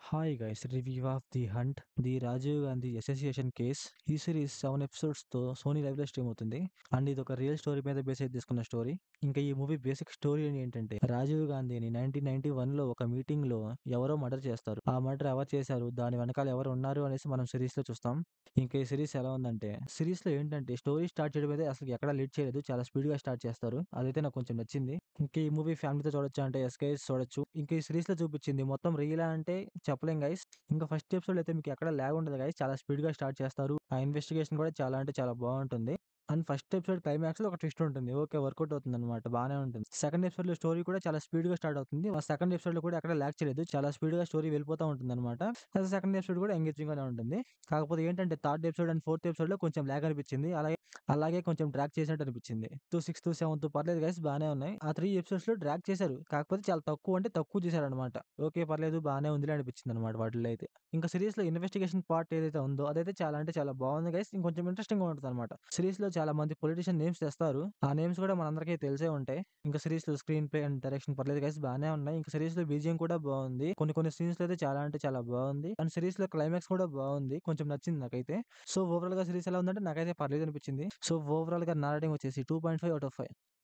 Hi guys, review of the hunt, the Rajiv Gandhi association case. ఈ series 7 episodes తో Sony LIV లో stream అవుతుంది. And ఇది ఒక రియల్ స్టోరీ మీద బేస్ అయి తీసుకున్న స్టోరీ. ఇంకా ఈ మూవీ బేసిక్ స్టోరీ ఏంటంటే, రాజీవ్ గాంధీని 1991 లో ఒక మీటింగ్ లో ఎవరో మర్డర్ చేస్తారు. ఆ మర్డర్ ఎవరు చేశారు, దాని వెనకాల ఎవరు ఉన్నారు అనేసి మనం సిరీస్ లో చూస్తాం. ఇంకా ఈ సిరీస్ ఎలా ఉందంటే, సిరీస్ లో ఏంటంటే స్టోరీ స్టార్ట్ చేయడం అయితే అసలు ఎక్కడ లీడ్ చేయలేదు, చాలా స్పీడ్ గా స్టార్ట్ చేస్తారు. అదైతే నాకు కొంచెం నచ్చింది. ఇంకా ఈ మూవీ ఫ్యామిలీతో చూడొచ్చా అంటే ఎస్కేఎస్ చూడొచ్చు. ఇంకా ఈ సిరీస్ లో చూపించింది మొత్తం రియలా అంటే చెప్పలేం గైస్. ఇంకా ఫస్ట్ ఎపిసోడ్ అయితే మీకు ఎక్కడ లాగ్ ఉండదు గైస్, చాలా స్పీడ్ గా స్టార్ట్ చేస్తారు. ఆ ఇన్వెస్టిగేషన్ కూడా చాలా అంటే చాలా బాగుంటుంది. అండ్ ఫస్ట్ ఎపిసోడ్ క్లైమాక్స్ లో ఒక ట్విస్ట్ ఉంటుంది. ఓకే, వర్కౌట్ అవుతుంది అనమాట, బానే ఉంటుంది. సెకండ్ ఎపిసోడ్ లో స్టోరీ కూడా చాలా స్పీడ్ గా స్టార్ట్ అవుతుంది. ఆ సెకండ్ ఎపిసోడ్ లో కూడా ఎక్కడ లాగ్ చేయలేదు, చాలా స్పీడ్ గా స్టోరీ వెళ్ళిపోతా ఉంటుంది అనమాట. సెకండ్ ఎపిసోడ్ కూడా ఎంగేజింగ్ గానే ఉంటుంది. కాకపోతే ఏంటంటే third episode and fourth episode లో కొంచెం లాగ్ అనిపించింది. అలాగే కొంచెం డ్రాగ్ చేసినట్టు అనిపించింది. 6 7 పర్లేదు గైస్, బానే ఉన్నాయి. ఆ 3 ఎపిసోడ్స్ లో డ్రాగ్ చేశారు, కాకపోతే చాలా తక్కువ అంటే తక్కువ చేశారనమాట. ఓకే, పర్లేదు, బానే ఉందిలే అనిపించింది అనమాట వాటిలో అయితే. ఇంకా సిరీస్ లో ఇన్వెస్టిగేషన్ పార్ట్ ఏదైతే ఉందో అదైతే చాలా అంటే చాలా బాగుంది గైస్. ఇంకొంచెం ఇంట్రెస్టింగ్ గా ఉంటుంది అనమాట. సిరీస్ లో చాలా మంది పొలిటీషియన్ నేమ్స్ తెస్తారు. ఆ నేమ్స్ కూడా మనందరికీ తెలిసే ఉంటాయి. ఇంకా సిరీస్ లో స్క్రీన్ ప్లే అండ్ డైరెక్షన్ పర్లేదు గైస్, బానే ఉన్నాయి. ఇంకా సిరీస్ లో బీజిఎం కూడా బాగుంది. కొన్ని కొన్ని సీన్స్ లో అయితే చాలా అంటే చాలా బాగుంది. అండ్ సిరీస్ లో క్లైమాక్స్ కూడా బాగుంది, కొంచెం నచ్చింది నాకైతే. సో ఓవరాల్ గా సిరీస్ ఎలా ఉందంటే నాకైతే పర్లేదు అనిపించింది. సో ఓవరాల్ గా నా రేటింగ్ వచ్చేసి 2.5 అవుట్ ఆఫ్ 5.